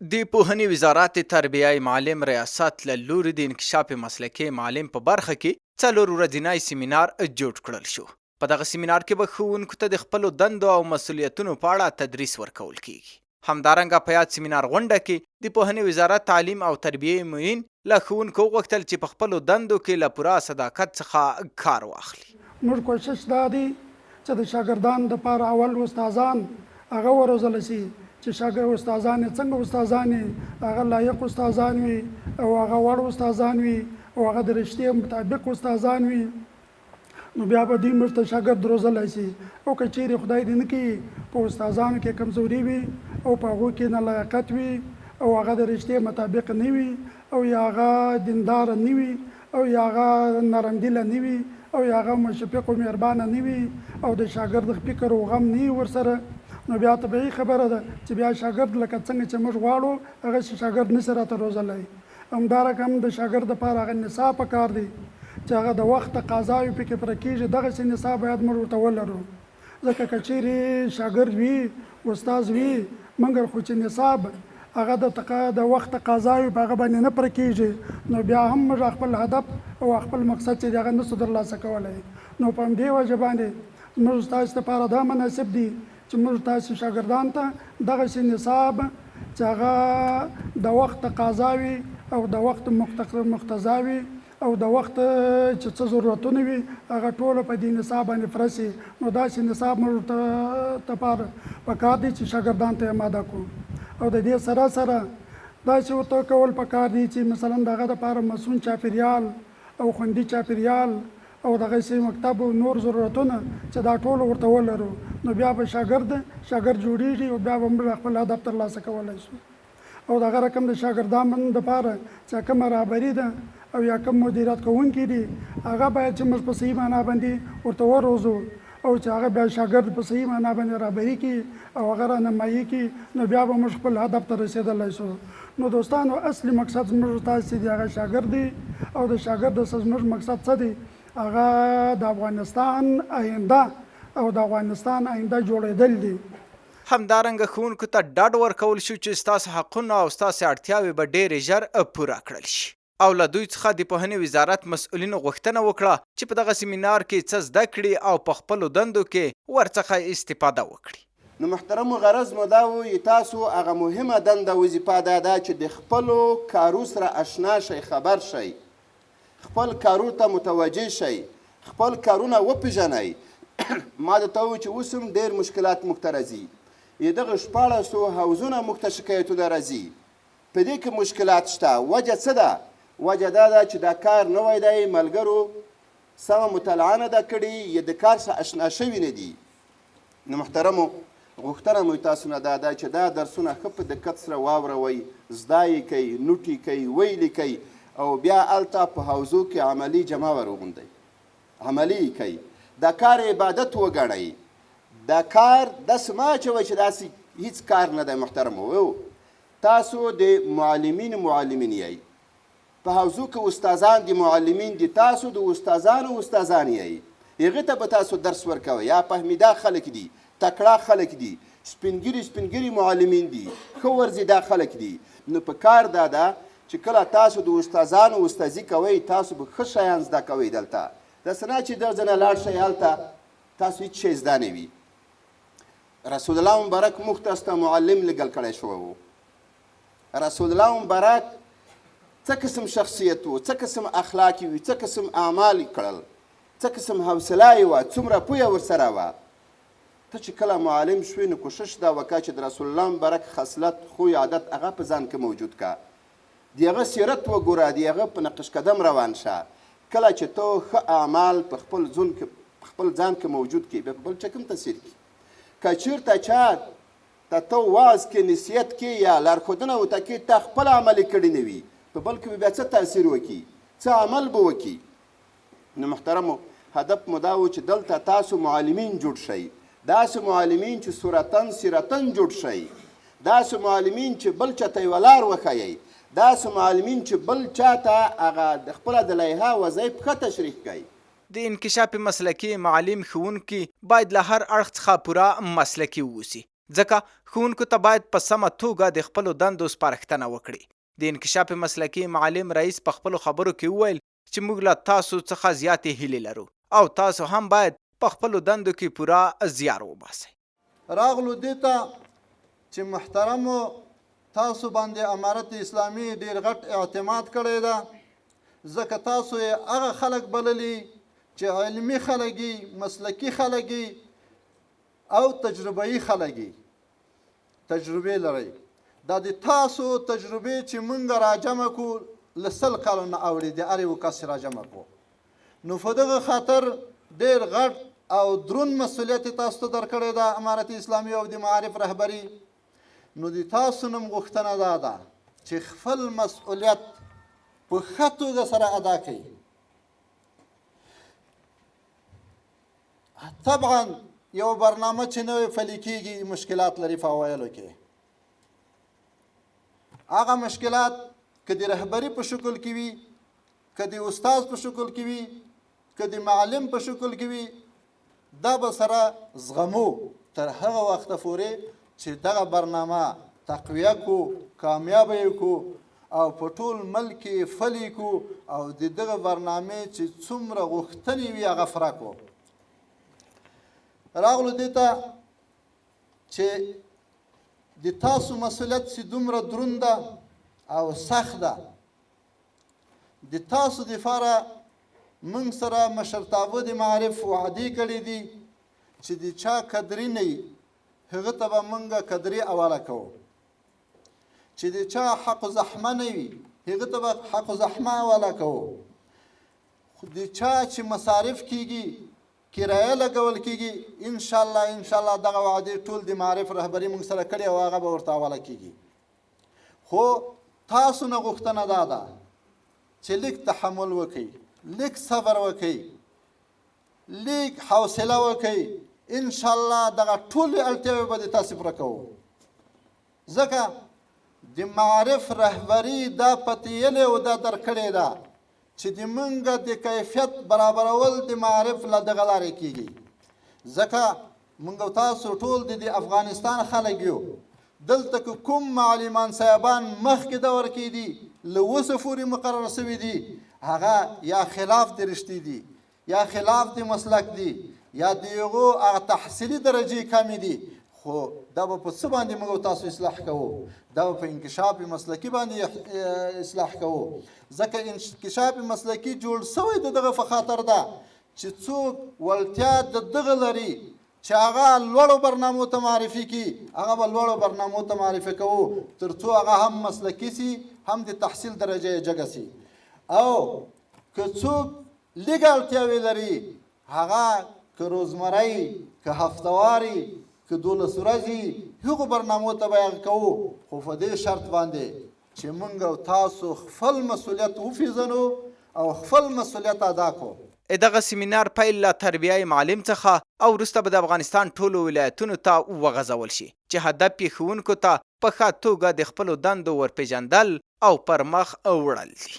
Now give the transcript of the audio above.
د پوهنې وزارت تربیه معلم ریاست له لوري د انکشاف مسلکي معلم په برخه کې 4 ورځنی سیمینار جوړ کړل شو. په دغه سیمینار کې به ښوونکو ته د خپلو دندو او مسؤلیتونو په اړه تدریس ورکول کیږي. همدارنګه په یاد سیمینار غونډه کې د پوهنې وزارت تعلیم او تربیه معین له ښوونکو وغوښتل چې په خپلو دندو کې له پوره صداقت څخه کار واخلي. موږ کوشش دا دی چې د شاګردانو دپاره اول استادان هغه وروزل شي چې شاګرد استادان څنګه استادان هغه لایق استادان وي او هغه وړ استادان وي او هغه د رشتې مطابق استادان وي، نو بیا به دوی موږ ته شاګرد روزلی شي. او که چیرې خدای دې نه کړي په استادانو کې کمزوري وي او په هغو کې نه لایقت وي او هغه د رشتې مطابق نه وي او یا هغه دینداره نه وي او یا هغه نرمدله نه وي او یا هغه مشفق او مهربانه نه وي او د شاګرد فکر او غم نه وي ورسره، نو بیا طبیعي خبره ده چې بیا شاګرد لکه څنګه چې موږ غواړو هغه شاګرد نشي راته روزلی. همدارنګه هم د شاګرد دپاره هغه نصاب پکار دی چې هغه د وخت تقاضا وي پکې پوره کېږي، دغسې نصاب باید موږ ورته ولرو. ځکه که چیرې شاګرد وي استاد وي مګر خو چې نصاب هغه د وخت تقاضا وي په هغه باندې نه پوره کېږي، نو بیا هم موږ خپل هدف او خپل مقصد چې دی هغه نسو ترلاسه کولی. نو په همدې وجه باندې موږ ستاسو دپاره دا مناسب دي چې موږ تاسو شاګردانو ته دغسې نصاب چې هغه د وخت تقاضا وي او د وخت مقتضا وي او د وخت چې څه ضرورتونه وي هغه ټوله په دې نصاب باندې پوره سي. نو داسې نصاب موږ دپاره پکار دی چې شاګردانو ته اماده کړو. او د دې سره سره داسې ورته کول پکار دی چې مثلا د هغه دپاره مسون چاپېریال او خوندي چاپېریال او دغسې مکتب او نور ضرورتونه چې دا ټول ورته ولرو، نو بیا به شاګرد جوړېږي او بیا به موږ خپل هدف ترلاسه کولی شو. او دغه رقم د شاګردانو دپاره چې کومه رهبري ده او یا کوم مدیریت کوونکي دي هغه باید چې موږ په صحیح معنا باندې ورته وروزو او چې هغه بیا شاګرد په صحیح معنا باندې رهبري کړي او هغه رهنمایي کړي، نو بیا به موږ خپل هدف ته رسېدلی شو. نو دوستانو اصلي مقصد زموږ تاسې دی هغه شاګرد دی او د شاګرد څخه زموږ مقصد څه دی؟ هغه د افغانستان آینده او د افغانستان آینده جوړېدل دي. همدارنګه ښوونکو ته ډاډ ورکول شو چې ستاسو حقونه او ستاسو اړتیاوې به ډېرې ژر پوره کړل شي. او له دوی څخه د پوهنې وزارت مسؤلینو غوښتنه وکړه چې په دغه سیمینار کې څه زده کړي او په خپلو دندو کې ورڅخه استفاده وکړي. نو محترمو غرض مو دا و تاسو هغه مهمه دنده وظیفه دا ده چې د خپلو کارو سره اشنا شئ، خبر شئ، خپل کارو ته متوجه شئ، خپل کارونه وپېژنئ. ما درته وویل چې اوس هم ډېر مشکلات موږ ته راځي، دغه 1400 حوزونه موږ ته شکایتونه راځي. په دې کې مشکلات شته. وجه څه ده؟ وجه دا ده چې دا کار نوی دی، ملګرو سمه مطالعه نه ده کړې یا د کار سره اشنا شوي نه دي. نو محترمو غوښتنه مو تاسو نه دا ده چې دا درسونه ښه په دقت سره واوروئ، زده یې کوئ، نوټ یې کوئ، ویې لیکئ او بیا هلته په حوزو کې عملي جمع وروغوندئ، عملي یې کوئ. دا کار عبادت وګڼئ. دا کار داسې مه اچوئ چې داسې هیڅ کار نه دی. محترمو تاسو د معلمین یئ، په حوزو کې استادان دي، معلمین دي، تاسو د استادانو استادان یئ. هغې ته به تاسو درس ورکوئ. یا فهمیده خلک دي، تکړه خلک دي، سپینګري معلمین دي، ښه ورزیده خلک دي. نو په کار دا ده چې کله تاسو د استادانو استازي کوئ تاسو به ښه شیان زده کوئ. دلته داسې نه چې د ځنه لاړ شئ هلته تاسو هېڅ شی زده نه وي. رسول الله مبارک موږ تاسو ته معلم لګل کړی شوی و. رسول الله مبارک څه قسم شخصیت و، څه قسم اخلاق وي، څه قسم اعمال یې کړل، څه قسم حوصله یې وه، څومره پویه ورسره وه. ته چې کله معلم شوې نو کوشش دا وکړه چې د رسول الله مبارک خصلت، خوی، عادت هغه په ځان کې موجود که. د هغه سیرت وګوره، د هغه په نقش قدم روان شه. کله چې ته ښه اعمال په خپل ځان کې موجود کړي بیا په بل چا کوم تاثیر کړي. که چېرته چا ته وعظ کې، نصیحت کې یا لارښودنه ورته کې تا خپل عملي کړي نه وي، په بل کې به بیا څه تاثیر وکړي، څه عمل به وکړي. نو محترمو هدف مو دا و چې دلته تاسو معلمین جوړ شئ، داسې معلمین چې صورتن سیرتن جوړ شئ، داسې معلمین چې بل چاته یوه لار وښایئ، داسې معلمین چې بل چاته هغه خپله د لایحه وظایف ښه تشریح کوي. د انکشاف مسلکي معلم ښوونکي باید له هر اړخ څخه پوره مسلکي واوسي ځکه ښوونکو ته باید په سمه توګه د خپلو دندو سپارښتنه وکړي. د انکشاف مسلکي معلم رئیس په خپلو خبرو کې وویل چې موږ له تاسو څخه زیاتې هیلې لرو او تاسو هم باید په خپلو دندو کې پوره زیار وباسئ. راغلو دې ته چې محترمو تاسو باندې امارت اسلامي ډېر غټ اعتماد کړی ده، ځکه تاسو یې هغه خلک بللي چې علمي خلک یي، مسلکي خلک یي او تجربه‌یي خلک یي، تجربې لرئ. دا د تاسو تجربې چې موږ راجمع کړو له 100 کالو نه اوري د هر یو کس راجمع کړو، نو په دغه خاطر ډېر غټ او درون مسؤلیت تاسو ته درکړی ده امارت اسلامي او د معارف رهبري. نو د تاسو نوم غوښتنه دا ده چې خپل مسؤلیت په ښه توګه سره ادا کړئ. طبعا یو برنامه چې نوی پلي کېږي مشکلات لري په اوایلو کې. هغه مشکلات که د رهبري په شکل کې وي، که د استاد په شکل کې وي، که د معلم په شکل کې وي، دا به سره زغمو تر هغه وخته پورې چې دغه برنامه تقویه کو، کامیابه یې کو او په ټول ملک کې پلي کو او د دغه برنامې چې څومره غوښتنې وي هغه پوره کو. راغلو دې ته چې د تاسو مسؤلیت چې دومره دروند ده او سخت ده، د تاسو دپاره موږ سره مشرتابه د معارف وعدې کړي دي چې د چا قدري نه وي هغه ته به موږ قدري حواله کوو، چې د چا حق زحمه نه وي هغه ته به حق زحمه حواله کوو، د چا چې مصارف کیږي کرایه لګول کېږي انشاءالله دغه وعدې ټول د معارف رهبري موږ سره کړي او هغه به ورته حواله کېږي. خو تاسو نه غوښتنه دا ده چې لږ تحمل وکړئ، لږ صبر وکړئ، لږ حوصله وکړئ، انشاءالله دغه ټولې اړتیاوې به د تاسې پوره کوو. ځکه د معارف رهبري دا پتیلې او دا درکړې ده چې د موږ د کیفیت برابرول د معارف له دغه لارې کېږي. ځکه موږ او تاسو ټول د افغانستان خلک یو، دلته که کوم معلمان صاحبان مخکې دور کې دي له اوسه پورې مقرر شوي دي، هغه یا خلاف د رشتې دي یا خلاف د مسلک دي یا د هغو هغه تحصیلي درجې کمې دي. خو دا به په څه باندې موږ او تاسو اصلاح کوو؟ دا به په انکشاف مسلکي باندې اصلاح کوو. ځکه انکشاف مسلکي جوړ شوی د دغه په خاطر ده چې څوک ولتیا د دغه لري چې هغه لوړو برنامو ته معرفي کړي، هغه به لوړو برنامو ته معرفي کوو تر څو هغه هم مسلکي سي هم د تحصیل درجه یې جګه سي. او که څوک لږ اړتیاوې لري هغه که روزمرهی، که هفتواري، که 12 ورځې هغو برنامو ته به یې کوو، خو په دې شرط باندې چې موږ او تاسو خپل مسؤلیت وپېژنو او خپل مسؤلیت ادا کړو. دغه سیمینار پیل له تربیه معلم څخه او وروسته به د افغانستان ټولو ولایتونو ته وغځول شي چې هدف یې ښوونکو ته په ښه توګه د خپلو دندو ورپېژندل او پر مخ وړل دي.